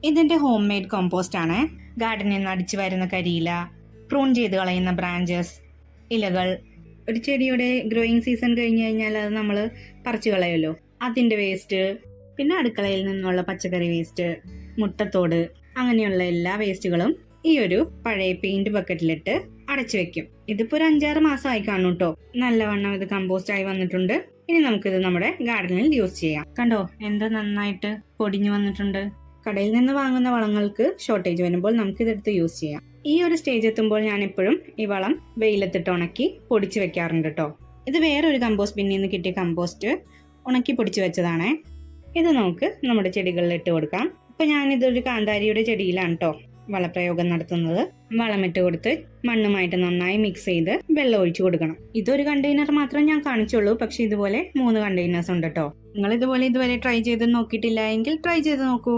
ഇതിന്റെ home made compost ആണ്. ഗാർഡനിൽ നിന്ന് അടിച്ചു വരുന്ന കരിയില, പ്രൂൺ ചെയ്ത് കളയുന്ന ബ്രാഞ്ചസ്, ഇലകൾ, ഒരു ചെടിയുടെ ഗ്രോയിങ് സീസൺ കഴിഞ്ഞു കഴിഞ്ഞാൽ അത് നമ്മൾ പറിച്ചു കളയുമല്ലോ, അതിന്റെ വേസ്റ്റ്, പിന്നെ അടുക്കളയിൽ നിന്നുള്ള പച്ചക്കറി വേസ്റ്റ്, മുട്ടത്തോട്, അങ്ങനെയുള്ള എല്ലാ വേസ്റ്റുകളും ഈ ഒരു പഴയ പെയിന്റ് ബക്കറ്റിലിട്ട് അടച്ചു വെക്കും. ഇതിപ്പോ ഒരു 5-6 മാസമായി കാണും കേട്ടോ. നല്ലവണ്ണം ഇത് കമ്പോസ്റ്റ് ആയി വന്നിട്ടുണ്ട്. ഇനി നമുക്കിത് നമ്മുടെ ഗാർഡനിൽ യൂസ് ചെയ്യാം. കണ്ടോ എന്ത് നന്നായിട്ട് പൊടിഞ്ഞു വന്നിട്ടുണ്ട്. കടയിൽ നിന്ന് വാങ്ങുന്ന വളങ്ങൾക്ക് ഷോർട്ടേജ് വരുമ്പോൾ നമുക്ക് ഇതെടുത്ത് യൂസ് ചെയ്യാം. ഈ ഒരു സ്റ്റേജ് എത്തുമ്പോൾ ഞാൻ എപ്പോഴും ഈ വളം വെയിലത്തിട്ട് ഉണക്കി പൊടിച്ചു വെക്കാറുണ്ട് കേട്ടോ. ഇത് വേറൊരു കമ്പോസ്റ്റ് ബിന്നിൽ നിന്ന് കിട്ടിയ കമ്പോസ്റ്റ് ഉണക്കി പൊടിച്ചു വെച്ചതാണ്. ഇത് നമുക്ക് നമ്മുടെ ചെടികളിൽ ഇട്ട് കൊടുക്കാം. ഇപ്പൊ ഞാനിതൊരു കാന്താരിയുടെ ചെടിയിലാണ് കേട്ടോ വളപ്രയോഗം നടത്തുന്നത്. വളമിട്ട് കൊടുത്ത് മണ്ണുമായിട്ട് നന്നായി മിക്സ് ചെയ്ത് വെള്ളം ഒഴിച്ചു കൊടുക്കണം. ഇതൊരു കണ്ടെയ്നർ മാത്രം ഞാൻ കാണിച്ചുള്ളൂ, പക്ഷെ ഇതുപോലെ 3 കണ്ടെയ്നേഴ്സ് ഉണ്ട് കേട്ടോ. നിങ്ങൾ ഇതുപോലെ ഇതുവരെ ട്രൈ ചെയ്ത് നോക്കിയിട്ടില്ല എങ്കിൽ ട്രൈ ചെയ്ത് നോക്കൂ.